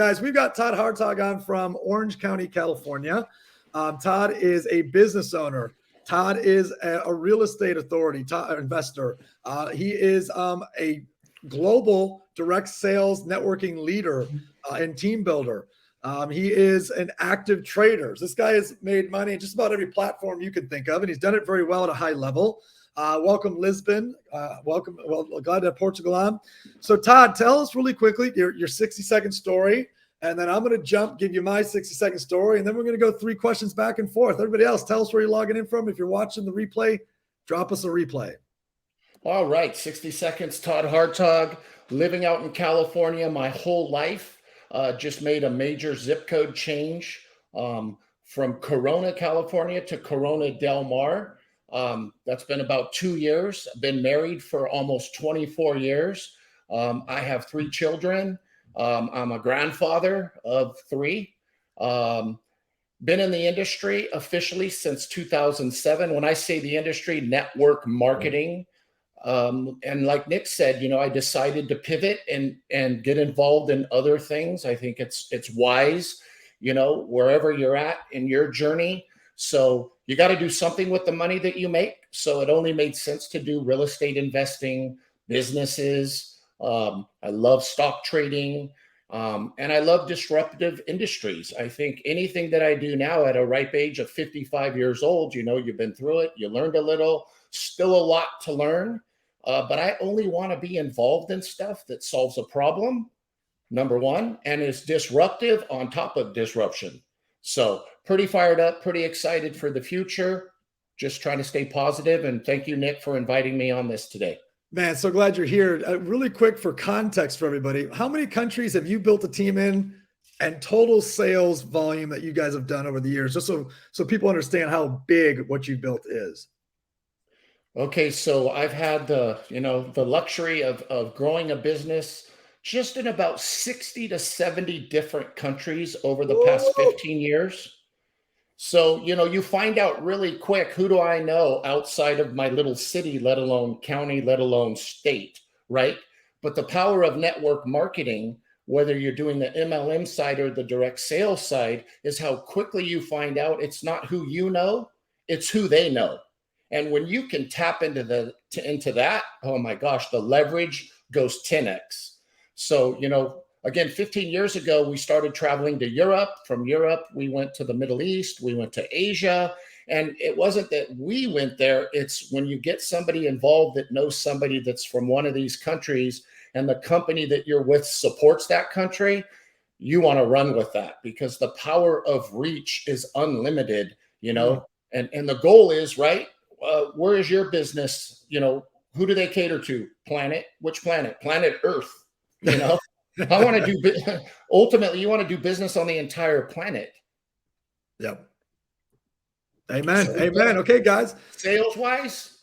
Guys, we've got Todd Hartog on from Orange County, California. Todd is a business owner. Todd is a real estate authority, investor. He is a global direct sales networking leader and team builder. He is an active trader. This guy has made money in just about every platform you can think of, and he's done it very well at a high level. Welcome, Lisbon. Welcome. Well, glad to have Portugal on. So, Todd, tell us really quickly your 60-second story, and then I'm going to give you my 60-second story, and then we're going to go 3 questions back and forth. Everybody else, tell us where you're logging in from. If you're watching the replay, drop us a replay. All right, 60 seconds. Todd Hartog, living out in California my whole life. Just made a major zip code change from Corona, California to Corona Del Mar. That's been about 2 years. I've been married for almost 24 years. I have 3 children. I'm a grandfather of 3. Been in the industry officially since 2007. When I say the industry, network marketing. And like Nick said, I decided to pivot and get involved in other things. I think it's wise, wherever you're at in your journey. So you got to do something with the money that you make. So it only made sense to do real estate investing, businesses. I love stock trading, and I love disruptive industries. I think anything that I do now at a ripe age of 55 years old, you've been through it, you learned a little, still a lot to learn. But I only want to be involved in stuff that solves a problem, number one, and is disruptive on top of disruption. So pretty fired up, pretty excited for the future, just trying to stay positive. And thank you, Nick, for inviting me on this today. Man, so glad you're here. Really quick for context for everybody, how many countries have you built a team in and total sales volume that you guys have done over the years, just so people understand how big what you've built is? Okay, so I've had the luxury of growing a business just in about 60 to 70 different countries over the past 15 years. So, you find out really quick, who do I know outside of my little city, let alone county, let alone state, right? But the power of network marketing, whether you're doing the MLM side or the direct sales side, is how quickly you find out it's not who you know, it's who they know. And when you can tap into that, oh my gosh, the leverage goes 10x. So, again, 15 years ago, we started traveling to Europe. From Europe, we went to the Middle East, we went to Asia. And it wasn't that we went there. It's when you get somebody involved that knows somebody that's from one of these countries and the company that you're with supports that country, you want to run with that because the power of reach is unlimited, and the goal is, right? Where is your business? Who do they cater to? Planet? Which planet? Planet Earth. I want to do, ultimately, you want to do business on the entire planet. Yep. Amen. Amen. Okay, guys. Sales wise,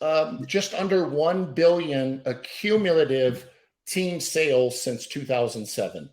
just under 1 billion accumulative team sales since 2007.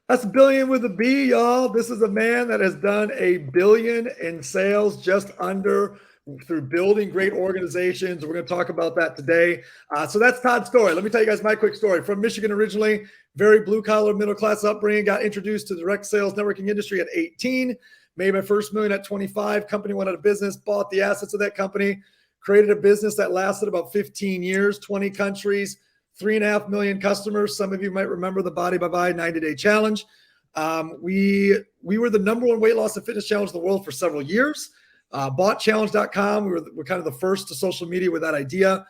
That's a billion with a B, y'all. This is a man that has done $1 billion in sales just under through building great organizations. We're going to talk about that today. So that's Todd's story. Let me tell you guys my quick story. From Michigan originally, very blue-collar, middle-class upbringing, got introduced to the direct sales networking industry at 18, made my first million at 25, company went out of business, bought the assets of that company, created a business that lasted about 15 years, 20 countries, 3.5 million customers. Some of you might remember the Body by Body 90-day challenge. We were the #1 weight loss and fitness challenge in the world for several years. Bought challenge.com. We're kind of the first to social media with that idea.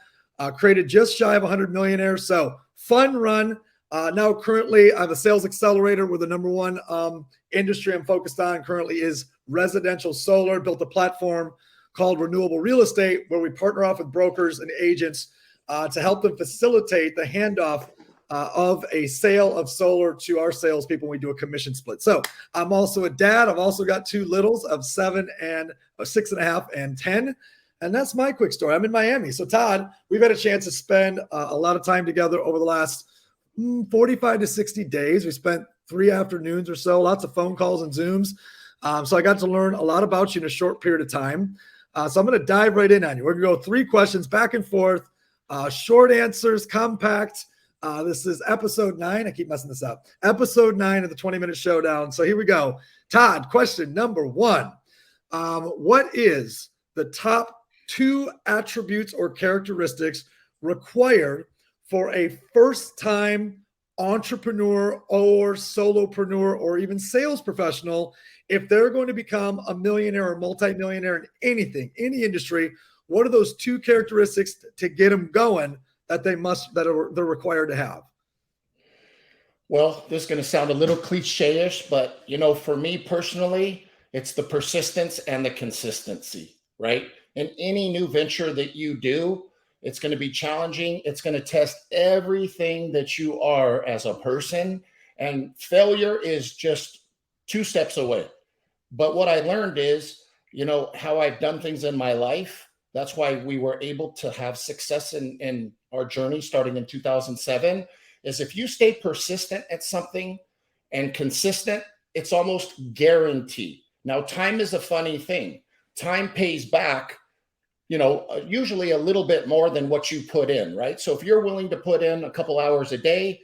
Created just shy of 100 millionaires. So fun run. Now currently I'm a sales accelerator where the #1 industry I'm focused on currently is residential solar. Built a platform called Renewable Real Estate where we partner off with brokers and agents to help them facilitate the handoff of a sale of solar to our salespeople when we do a commission split. So I'm also a dad. I've also got 2 littles of 7 and 6.5 and 10. And that's my quick story. I'm in Miami. So Todd, we've had a chance to spend a lot of time together over the last 45 to 60 days. We spent 3 afternoons or so, lots of phone calls and Zooms. So I got to learn a lot about you in a short period of time. So I'm going to dive right in on you. We're going to go 3 questions back and forth, short answers, compact. This is episode 9. I keep messing this up. Episode 9 of the 20-minute showdown. So here we go. Todd, question number 1. What is the top 2 attributes or characteristics required for a first-time entrepreneur or solopreneur or even sales professional if they're going to become a millionaire or multimillionaire in anything, any industry? What are those 2 characteristics to get them going that they're required to have? Well, this is going to sound a little cliche-ish, but for me personally, it's the persistence and the consistency, right? In any new venture that you do, it's going to be challenging. It's going to test everything that you are as a person, and failure is just 2 steps away. But what I learned is, how I've done things in my life. That's why we were able to have success in our journey starting in 2007, is if you stay persistent at something and consistent, it's almost guaranteed. Now, time is a funny thing. Time pays back, usually a little bit more than what you put in, right? So if you're willing to put in a couple hours a day,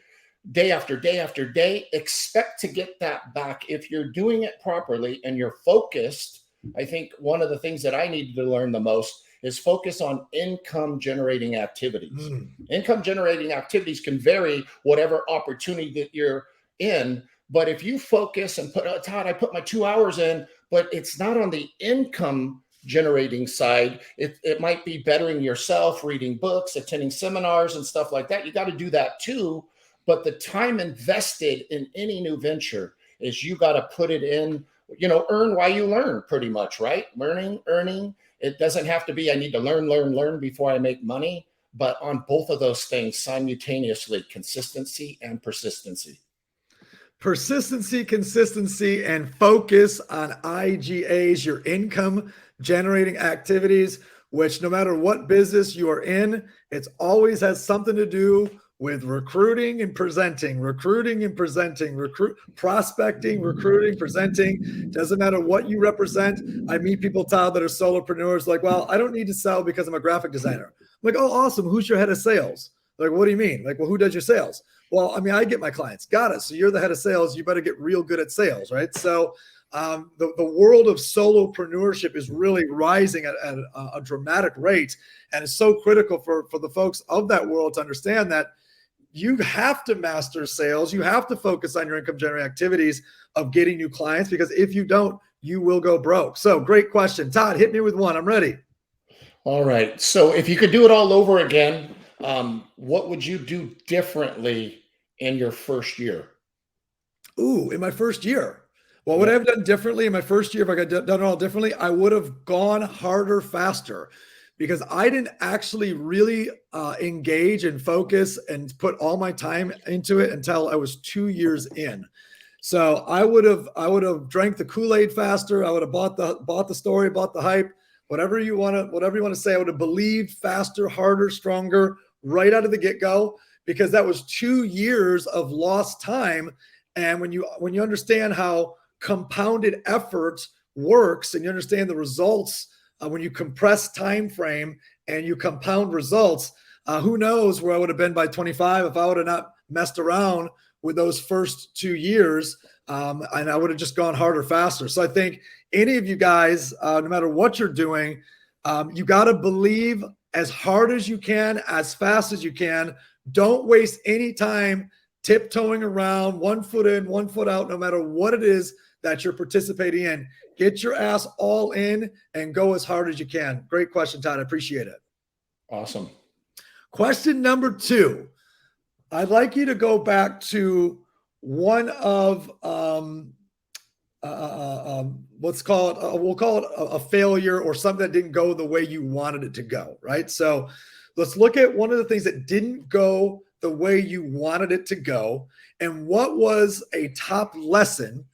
day after day after day, expect to get that back if you're doing it properly and you're focused. I think one of the things that I needed to learn the most is focus on income generating activities. Income generating activities can vary whatever opportunity that you're in. But if you focus and Todd, I put my 2 hours in, but it's not on the income generating side. It might be bettering yourself, reading books, attending seminars and stuff like that. You got to do that too. But the time invested in any new venture is you got to put it in, earn while you learn, pretty much, right? Learning, earning. It doesn't have to be, I need to learn before I make money. But on both of those things simultaneously, consistency and persistency. Persistency, consistency, and focus on IGAs, your income generating activities, which no matter what business you are in, it always has something to do with recruiting and presenting, prospecting, recruiting, presenting. Doesn't matter what you represent. I meet people, Todd, that are solopreneurs, like, well, I don't need to sell because I'm a graphic designer. I'm like, oh, awesome. Who's your head of sales? Like, what do you mean? Like, well, who does your sales? Well, I mean, I get my clients. Got it. So you're the head of sales. You better get real good at sales, right? So the world of solopreneurship is really rising at a dramatic rate. And it's so critical for the folks of that world to understand that you have to master sales. You have to focus on your income generating activities of getting new clients, because if you don't, you will go broke. So great question. Todd, hit me with one. I'm ready. All right. So if you could do it all over again, what would you do differently in your first year? Ooh, in my first year. Well, what I've done differently in my first year, if I got done it all differently, I would have gone harder, faster, because I didn't actually really engage and focus and put all my time into it until I was 2 years in. So I would have drank the Kool-Aid faster. I would have bought the story, bought the hype, whatever you want to say. I would have believed faster, harder, stronger right out of the get-go, because that was 2 years of lost time. And when you understand how compounded effort works, and you understand the results, when you compress time frame and you compound results, who knows where I would have been by 25 if I would have not messed around with those first 2 years, and I would have just gone harder, faster. So I think any of you guys, no matter what you're doing, you got to believe as hard as you can, as fast as you can. Don't waste any time tiptoeing around, 1 foot in, 1 foot out, no matter what it is that you're participating in. Get your ass all in and go as hard as you can. Great question, Todd. I appreciate it. Awesome. Question number 2. I'd like you to go back to one of we'll call it a failure, or something that didn't go the way you wanted it to go, right? So let's look at one of the things that didn't go the way you wanted it to go, and what was a top lesson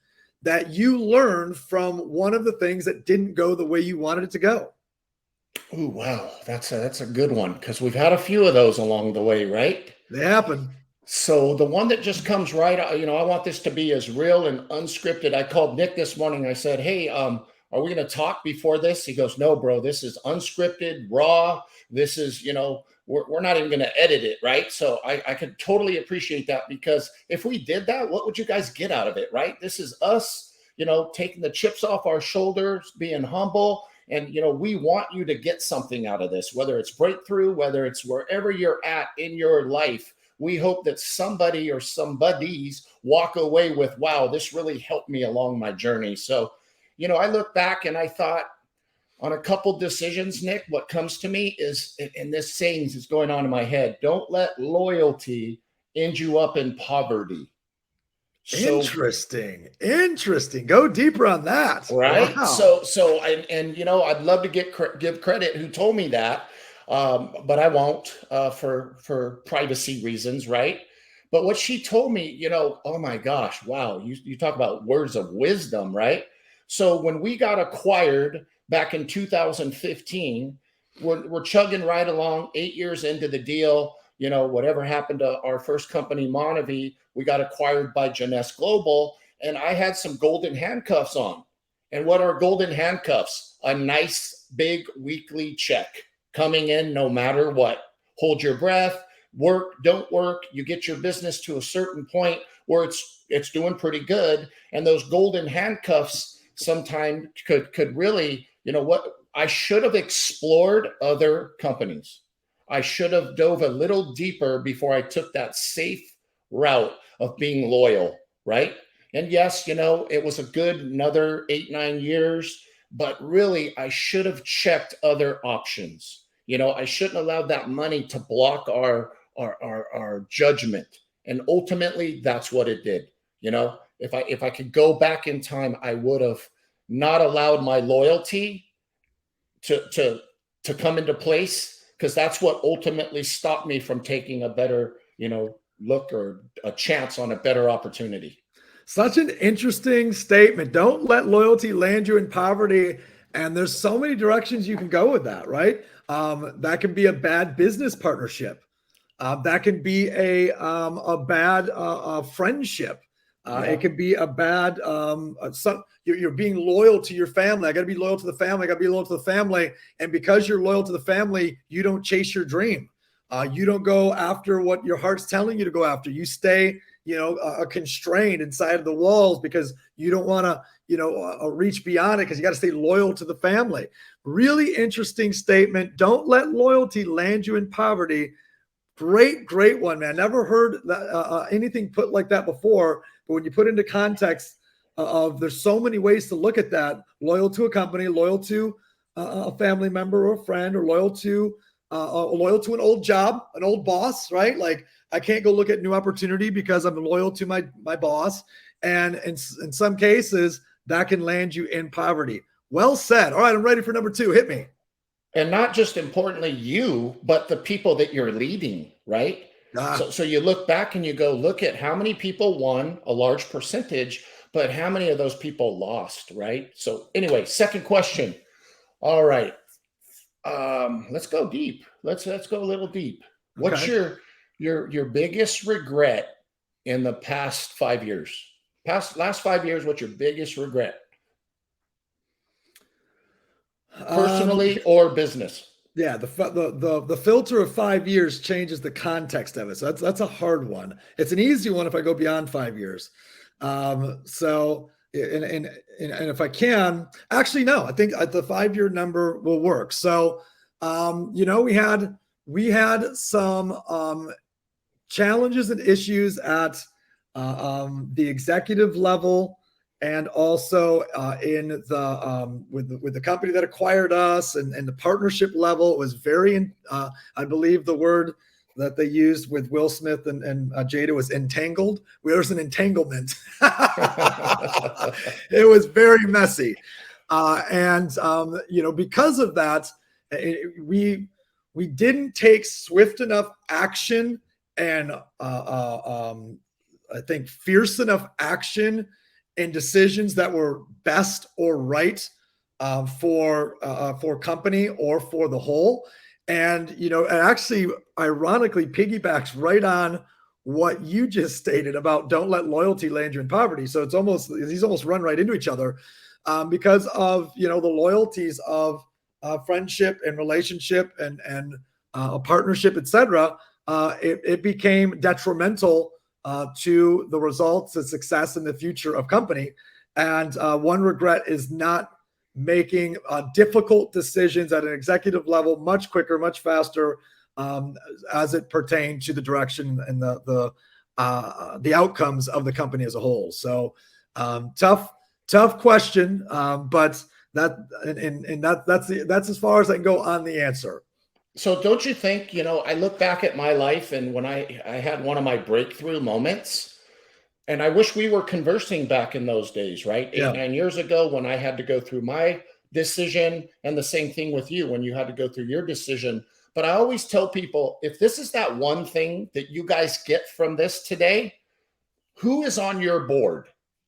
that you learned from one of the things that didn't go the way you wanted it to go. Oh, wow. That's a good one, because we've had a few of those along the way, right? They happen. So the one that just comes right, I want this to be as real and unscripted. I called Nick this morning. I said, hey, are we going to talk before this? He goes, no, bro, this is unscripted, raw. This is, we're not even going to edit it, right? So I could totally appreciate that, because if we did that, what would you guys get out of it, right? This is us, taking the chips off our shoulders, being humble. And, we want you to get something out of this, whether it's breakthrough, whether it's wherever you're at in your life. We hope that somebody or somebodies walk away with, wow, this really helped me along my journey. So, I look back and I thought on a couple decisions, Nick, what comes to me is, and this saying is going on in my head, don't let loyalty end you up in poverty. So, interesting. Go deeper on that. Right. Wow. I'd love to give credit who told me that, but I won't, for privacy reasons. Right. But what she told me, oh my gosh, wow. You talk about words of wisdom, right? So when we got acquired back in 2015, we're chugging right along 8 years into the deal. Whatever happened to our first company, Monavie, we got acquired by Jeunesse Global, and I had some golden handcuffs on. And what are golden handcuffs? A nice big weekly check coming in no matter what. Hold your breath, work, don't work. You get your business to a certain point where it's doing pretty good. And those golden handcuffs sometimes could really, what I should have explored other companies. I should have dove a little deeper before I took that safe route of being loyal, right? And yes, it was a good another 8-9 years, but really I should have checked other options. I shouldn't allow that money to block our judgment. And ultimately that's what it did. If I could go back in time, I would have not allowed my loyalty to come into place, because that's what ultimately stopped me from taking a better, look or a chance on a better opportunity. Such an interesting statement. Don't let loyalty land you in poverty. And there's so many directions you can go with that, right? That can be a bad business partnership. That can be a bad friendship. It could be a bad, you're being loyal to your family. I got to be loyal to the family. I got to be loyal to the family. And because you're loyal to the family, you don't chase your dream. You don't go after what your heart's telling you to go after. You stay, constrained inside of the walls because you don't want to, reach beyond it, because you got to stay loyal to the family. Really interesting statement. Don't let loyalty land you in poverty. Great one, man. Never heard anything put like that before. But when you put into context of there's so many ways to look at that: loyal to a company, loyal to a family member or a friend, or loyal to an old job, an old boss, right? Like, I can't go look at new opportunity because I'm loyal to my boss. And in some cases, that can land you in poverty. Well said. All right, I'm ready for number 2. Hit me. And not just importantly you, but the people that you're leading, right? So you look back and you go, look at how many people won, a large percentage, but how many of those people lost, right? So anyway, second question. All right. Let's go deep. Let's go a little deep. Okay. What's your biggest regret in the past 5 years? Last 5 years, what's your biggest regret? Personally or business? Yeah, the filter of 5 years changes the context of it. So that's a hard one. It's an easy one if I go beyond 5 years. So if I can, actually, no, I think the 5-year number will work. So we had some challenges and issues at the executive level, and also in the with the company that acquired us, and the partnership level. It was very, I believe the word that they used with Will Smith and Jada was entangled. There was an entanglement. It was very messy. Because of that, we didn't take swift enough action and I think fierce enough action and decisions that were best or right for company or for the whole. And it actually ironically piggybacks right on what you just stated about don't let loyalty land you in poverty. So he's almost run right into each other. because of, the loyalties of friendship and relationship and a partnership, etc. It became detrimental to the results and success in the future of company. And one regret is not making difficult decisions at an executive level much quicker, much faster, as it pertained to the direction and the outcomes of the company as a whole. So tough question, but that's as far as I can go on the answer. So don't you think, I look back at my life, and when I had one of my breakthrough moments, and I wish we were conversing back in those days, right? Yeah. 8-9 years ago, when I had to go through my decision, and the same thing with you when you had to go through your decision. But I always tell people, if this is that one thing that you guys get from this today, who is on your board?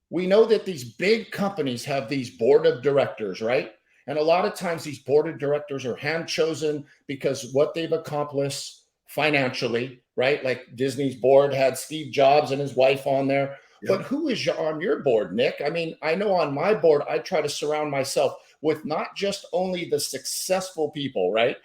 We know that these big companies have these board of directors, right? And a lot of times these board of directors are hand chosen because what they've accomplished financially, right? Like Disney's board had Steve Jobs and his wife on there. Yep. But who is on your board, Nick? I mean, I know on my board, I try to surround myself with not just only the successful people, right?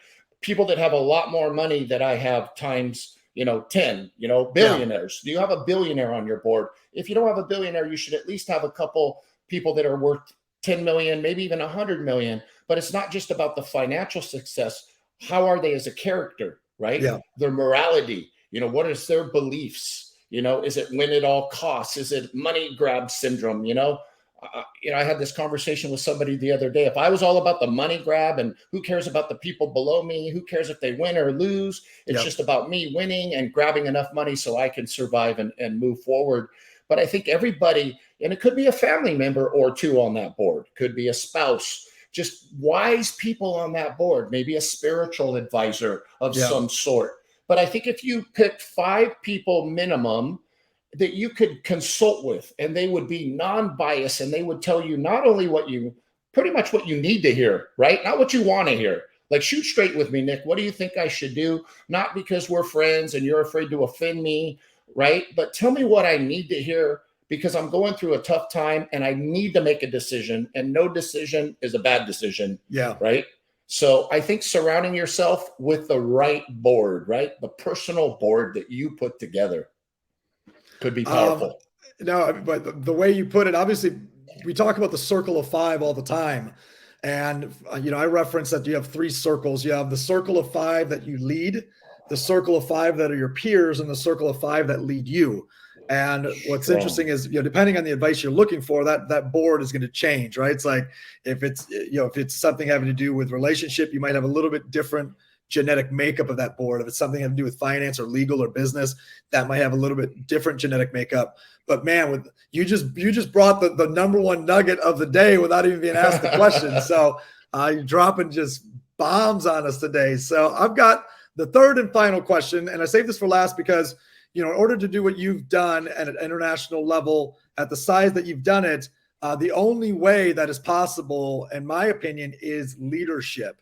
People that have a lot more money that I have times, 10, billionaires. Yeah. Do you have a billionaire on your board? If you don't have a billionaire, you should at least have a couple people that are worth 10 million, maybe even 100 million. But it's not just about the financial success. How are they as a character, right? Yeah. Their morality, what is their beliefs? Is it win at all costs? Is it money grab syndrome? I had this conversation with somebody the other day. If I was all about the money grab and who cares about the people below me, who cares if they win or lose? It's just about me winning and grabbing enough money so I can survive and move forward. But I think everybody, and it could be a family member or two on that board, could be a spouse, just wise people on that board, maybe a spiritual advisor of some sort. But I think if you picked 5 people minimum that you could consult with, and they would be non-biased, and they would tell you not only pretty much what you need to hear, right? Not what you want to hear. Like, shoot straight with me, Nick. What do you think I should do? Not because we're friends and you're afraid to offend me, right? But tell me what I need to hear, because I'm going through a tough time and I need to make a decision, and no decision is a bad decision. Yeah. Right. So I think surrounding yourself with the right board, right? The personal board that you put together could be powerful. No, but the way you put it, obviously, we talk about the circle of 5 all the time. And, I reference that you have 3 circles. You have the circle of 5 that you lead, the circle of 5 that are your peers, and the circle of 5 that lead you. And what's interesting is, depending on the advice you're looking for, that board is going to change, right? It's like if it's something having to do with relationship, you might have a little bit different genetic makeup of that board. If it's something having to do with finance or legal or business, that might have a little bit different genetic makeup. But man, you just brought the number one nugget of the day without even being asked the question. So you're dropping just bombs on us today. So I've got the third and final question, and I saved this for last because, in order to do what you've done at an international level at the size that you've done it, the only way that is possible, in my opinion, is leadership.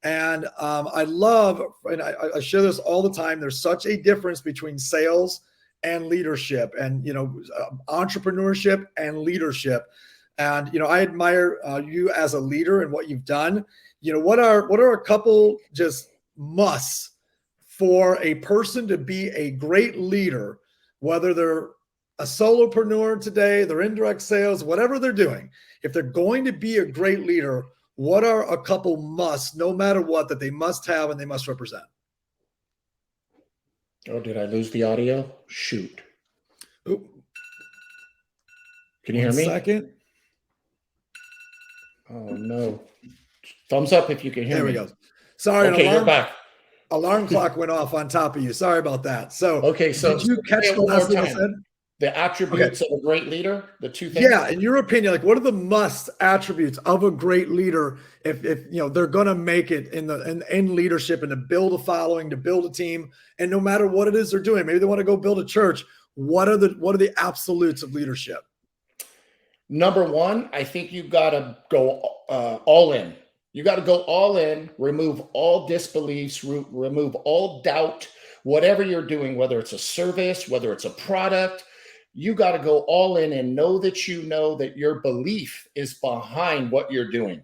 And I love, and I share this all the time, there's such a difference between sales and leadership, and, entrepreneurship and leadership. And, I admire you as a leader and what you've done. What are a couple just musts for a person to be a great leader, whether they're a solopreneur today, they're indirect sales, whatever they're doing? If they're going to be a great leader, what are a couple musts, no matter what, that they must have and they must represent? Oh, did I lose the audio? Shoot. Oop. Can you hear me? Second. Oh, no. Thumbs up if you can hear me. There we go. Sorry. Okay, you're back. Alarm clock went off on top of you. Sorry about that. So, so did you catch the last thing I said? The attributes of a great leader, the 2 things. Yeah, in your opinion, what are the must attributes of a great leader if they're going to make it in leadership and to build a following, to build a team, and no matter what it is they're doing, maybe they want to go build a church. What are the absolutes of leadership? Number 1, I think you've got to go all in. You got to go all in, remove all disbeliefs, remove all doubt, whatever you're doing, whether it's a service, whether it's a product. you got to go all in and know that your belief is behind what you're doing.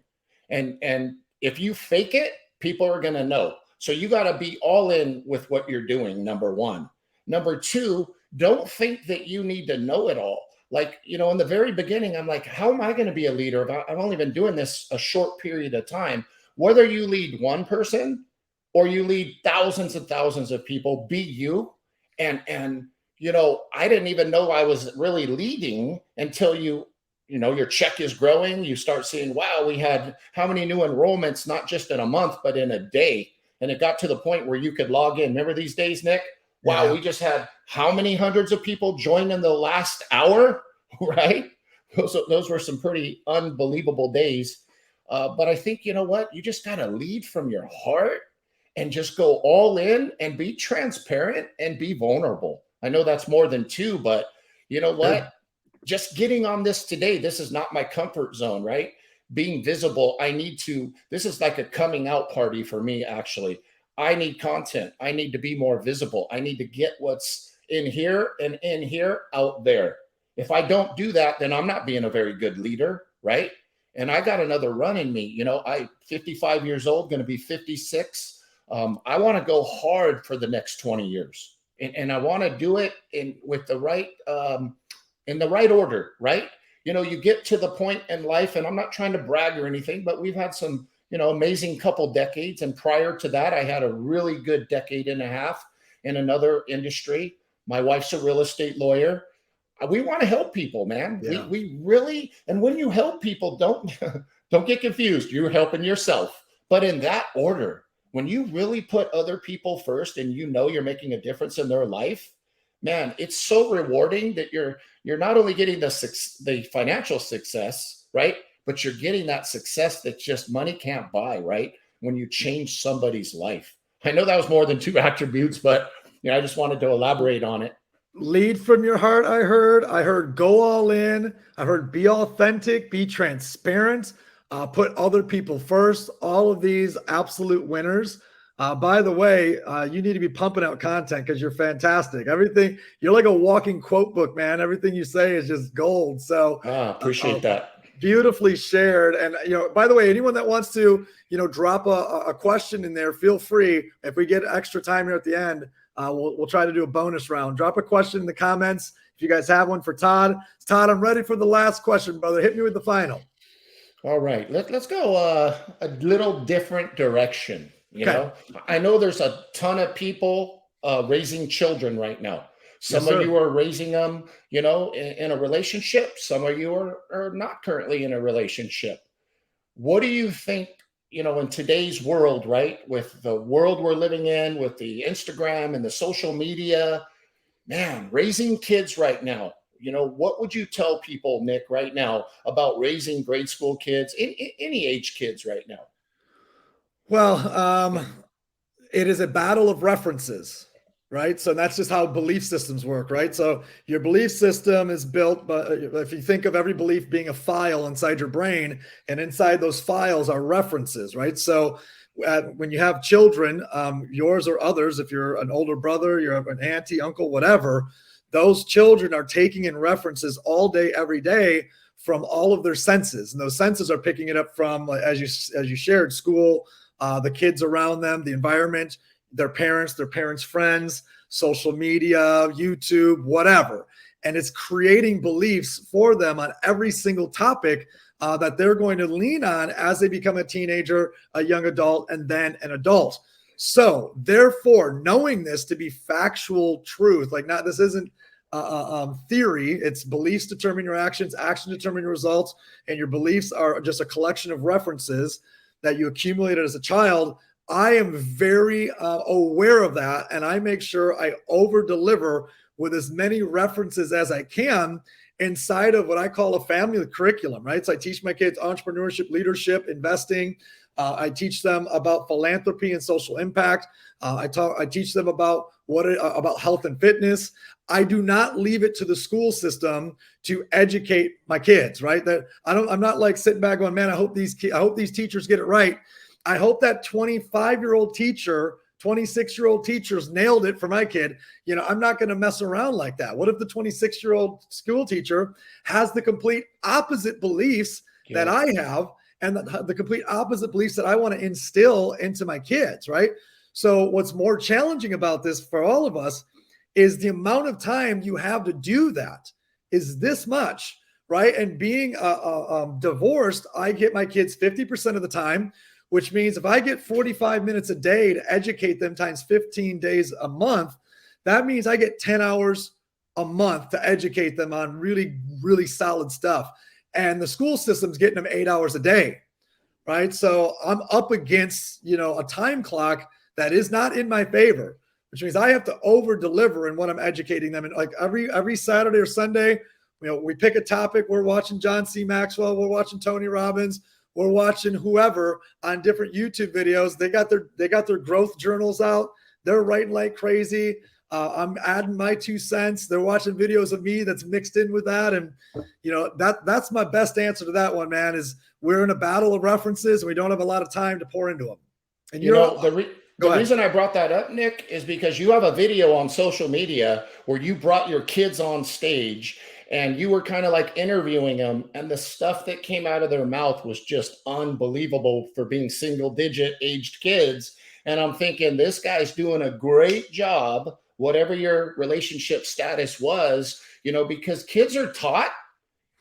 And if you fake it, people are going to know. So you got to be all in with what you're doing, number one. Number two, don't think that you need to know it all. Like, in the very beginning, I'm like, how am I going to be a leader if I've only been doing this a short period of time? Whether you lead one person or you lead thousands and thousands of people, be you. And I didn't even know I was really leading until your check is growing. You start seeing, wow, we had how many new enrollments, not just in a month, but in a day. And it got to the point where you could log in. Remember these days, Nick? Wow, Yeah. we just had how many hundreds of people join in the last hour, right? Those were some pretty unbelievable days. But I think, you know what? You just got to lead from your heart and just go all in and be transparent and be vulnerable. I know that's more than two, but you know what? Just getting on this today, this is not my comfort zone, right? Being visible, this is like a coming out party for me, actually. I need content. I need to be more visible. I need to get what's in here and in here out there. If I don't do that, then I'm not being a very good leader, right? And I got another run in me. I 55 years old, going to be 56. I want to go hard for the next 20 years. And I want to do it in the right order, right? You get to the point in life, and I'm not trying to brag or anything, but we've had some, amazing couple decades. And prior to that, I had a really good decade and a half in another industry. My wife's a real estate lawyer. We want to help people, man. Yeah. We really, and when you help people, don't get confused. You're helping yourself, but in that order. When you really put other people first and you're making a difference in their life, man, it's so rewarding that you're not only getting the financial success, right? But you're getting that success that just money can't buy, right? When you change somebody's life. I know that was more than two attributes, but I just wanted to elaborate on it. Lead from your heart. I heard go all in. I heard be authentic, be transparent, put other people first. All of these absolute winners. By the way, you need to be pumping out content because you're fantastic. You're like a walking quote book, man. Everything you say is just gold. So appreciate that. Beautifully shared. And, by the way, anyone that wants to, drop a question in there, feel free. If we get extra time here at the end, we'll try to do a bonus round. Drop a question in the comments if you guys have one for Todd. Todd, I'm ready for the last question, brother. Hit me with the final. All right, let's go a little different direction. Okay. I know there's a ton of people raising children right now. Some Yes, of sir. you are raising them, in a relationship. Some of you are not currently in a relationship. What do you think, in today's world, right? With the world we're living in, with the Instagram and the social media, man, raising kids right now, what would you tell people, Nick, right now about raising grade school kids, any age kids right now? Well, it is a battle of references, right? So that's just how belief systems work, right? So your belief system is built, but if you think of every belief being a file inside your brain, and inside those files are references, right? So when you have children, yours or others, if you're an older brother, you're an auntie, uncle, whatever, those children are taking in references all day, every day from all of their senses. And those senses are picking it up from, as you shared, school, the kids around them, the environment, their parents' friends, social media, YouTube, whatever. And it's creating beliefs for them on every single topic that they're going to lean on as they become a teenager, a young adult, and then an adult. So therefore, knowing this to be factual truth, this isn't theory, it's beliefs determine your actions, actions determine your results, and your beliefs are just a collection of references that you accumulated as a child. I am very aware of that, and I make sure I over deliver with as many references as I can inside of what I call a family curriculum, right? So I teach my kids entrepreneurship, leadership, investing. I teach them about philanthropy and social impact. I teach them about about health and fitness. I do not leave it to the school system to educate my kids, right? I'm not like sitting back going, man, I hope these teachers get it right. I hope that 25-year-old teacher 26-year-old teachers nailed it for my kid. I'm not going to mess around like that. What if the 26-year-old school teacher has the complete opposite beliefs that I have, and the complete opposite beliefs that I want to instill into my kids, right? So what's more challenging about this for all of us is the amount of time you have to do that is this much, right? And being divorced, I get my kids 50% of the time, which means if I get 45 minutes a day to educate them times 15 days a month, that means I get 10 hours a month to educate them on really, really solid stuff. And the school system's getting them 8 hours a day, right? So I'm up against, a time clock that is not in my favor, which means I have to over deliver in what I'm educating them. And like every Saturday or Sunday, we pick a topic. We're watching John C. Maxwell. We're watching Tony Robbins. We're watching whoever on different YouTube videos. They got their growth journals out. They're writing like crazy. I'm adding my 2 cents. They're watching videos of me that's mixed in with that. And, that's my best answer to that one, man, is we're in a battle of references and we don't have a lot of time to pour into them. And the reason I brought that up, Nick, is because you have a video on social media where you brought your kids on stage and you were kind of like interviewing them, and the stuff that came out of their mouth was just unbelievable for being single-digit aged kids. And I'm thinking, this guy's doing a great job, whatever your relationship status was, because kids are taught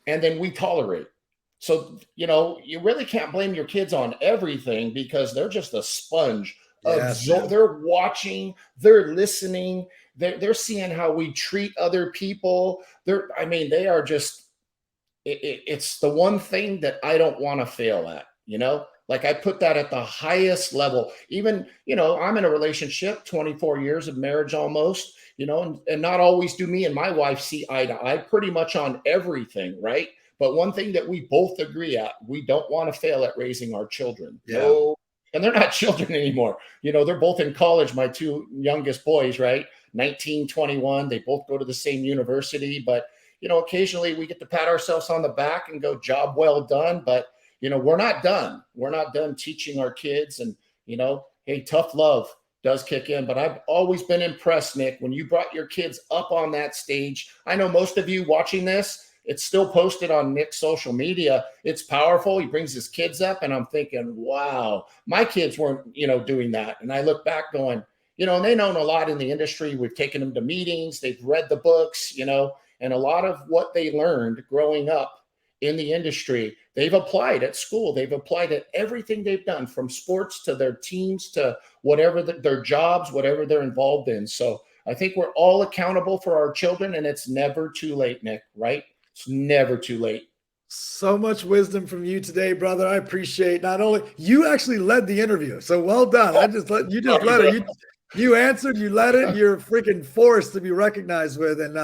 and then we tolerate. So, you really can't blame your kids on everything because they're just a sponge. Yes, they're watching, they're listening, they're seeing how we treat other people. They are just, it's the one thing that I don't want to fail at, like I put that at the highest level. Even, I'm in a relationship, 24 years of marriage almost, and not always do me and my wife see eye to eye pretty much on everything, right? But one thing that we both agree at, we don't want to fail at raising our children. Yeah. No, and they're not children anymore. They're both in college, my 2 youngest boys, right? 19, 21. They both go to the same university. But, occasionally we get to pat ourselves on the back and go, job well done. But, we're not done. We're not done teaching our kids. And, hey, tough love does kick in. But I've always been impressed, Nick, when you brought your kids up on that stage. I know most of you watching this, it's still posted on Nick's social media. It's powerful. He brings his kids up, and I'm thinking, wow, my kids weren't, doing that. And I look back going, and they know a lot in the industry. We've taken them to meetings. They've read the books, and a lot of what they learned growing up in the industry, they've applied at school. They've applied at everything they've done, from sports to their teams to whatever their jobs, whatever they're involved in. So I think we're all accountable for our children, and it's never too late, Nick, right? It's never too late. So much wisdom from you today, brother. I appreciate not only you actually led the interview. So well done. I just let it. You answered, you led it. You're a freaking force to be recognized with. And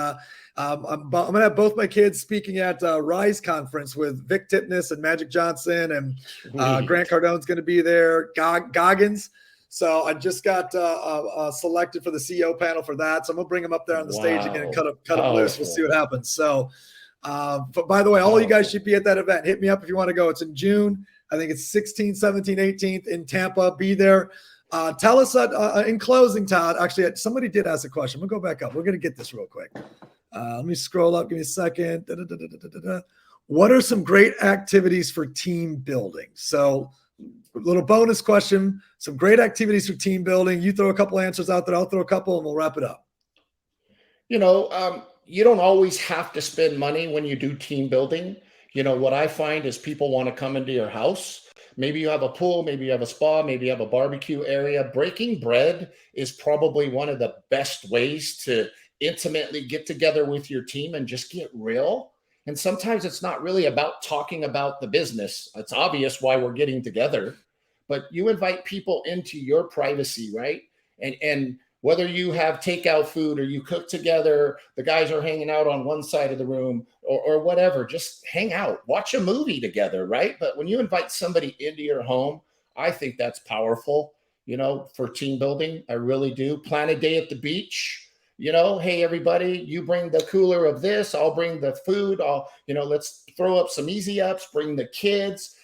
I'm going to have both my kids speaking at Rise conference with Vic Tipnis and Magic Johnson, and Grant Cardone's going to be there. Goggins. So I just got selected for the CEO panel for that. So I'm going to bring him up there on the stage again and cut him loose. We'll see what happens. So, but by the way, all you guys should be at that event. Hit me up if you want to go. It's in June. I think it's 16th, 17th, 18th in Tampa. Be there. Tell us in closing, Todd. Actually, somebody did ask a question. We'll go back up. We're going to get this real quick. Let me scroll up. Give me a second. What are some great activities for team building? So, a little bonus question. Some great activities for team building. You throw a couple answers out there. I'll throw a couple, and we'll wrap it up. You don't always have to spend money when you do team building. What I find is people want to come into your house. Maybe you have a pool, maybe you have a spa, maybe you have a barbecue area. Breaking bread is probably one of the best ways to intimately get together with your team and just get real. And sometimes it's not really about talking about the business. It's obvious why we're getting together, but you invite people into your privacy, right? And whether you have takeout food or you cook together, the guys are hanging out on one side of the room or whatever, just hang out, watch a movie together, right? But when you invite somebody into your home, I think that's powerful, for team building. I really do. Plan a day at the beach. Hey, everybody, you bring the cooler of this. I'll bring the food. Let's throw up some easy ups, bring the kids,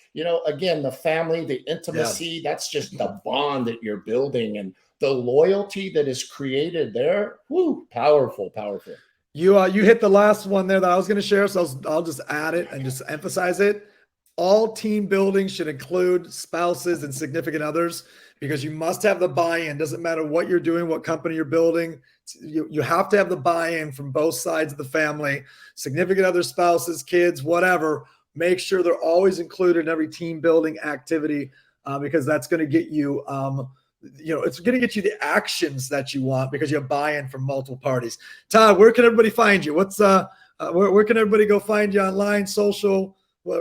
again, the family, the intimacy, that's just the bond that you're building. And the loyalty that is created there, whoo, powerful, powerful. You hit the last one there that I was going to share, so I'll just add it and just emphasize it. All team building should include spouses and significant others, because you must have the buy-in. Doesn't matter what you're doing, what company you're building. You have to have the buy-in from both sides of the family, significant other, spouses, kids, whatever. Make sure they're always included in every team building activity, because that's going to get you, it's going to get you the actions that you want, because you have buy-in from multiple parties. Todd, where can everybody find you? Where can everybody go find you online, social,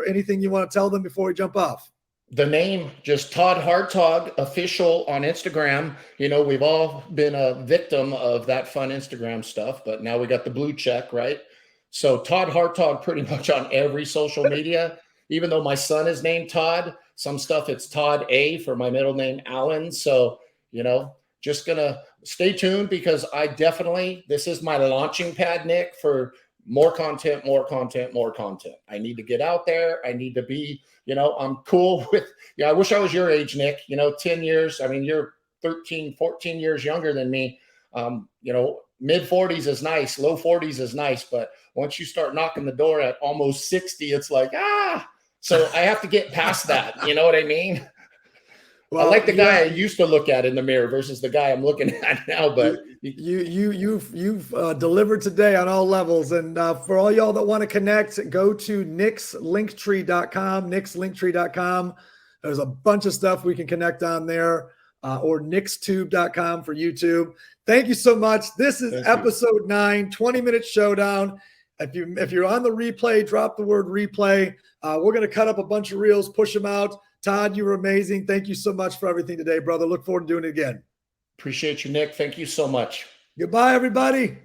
anything you want to tell them before we jump off? The name, just Todd Hartog official on Instagram. We've all been a victim of that fun Instagram stuff, but now we got the blue check, right? So Todd Hartog pretty much on every social media. Even though my son is named Todd, some stuff it's Todd A for my middle name, Alan. So, just gonna stay tuned, because this is my launching pad, Nick, for more content, more content, more content. I need to get out there. I need to be, I'm cool with, I wish I was your age, Nick, 10 years. I mean, you're 13, 14 years younger than me. Mid 40s is nice. Low 40s is nice. But once you start knocking the door at almost 60, it's like, so I have to get past that. You know what I mean? Well, I like the guy I used to look at in the mirror versus the guy I'm looking at now. But you've delivered today on all levels. And for all y'all that want to connect, go to nickslinktree.com, nickslinktree.com. There's a bunch of stuff we can connect on there, or nickstube.com for YouTube. Thank you so much. This is episode 9, 20-minute showdown. If you're on the replay, drop the word replay. We're going to cut up a bunch of reels, push them out. Todd, you were amazing. Thank you so much for everything today, brother. Look forward to doing it again. Appreciate you, Nick. Thank you so much. Goodbye, everybody.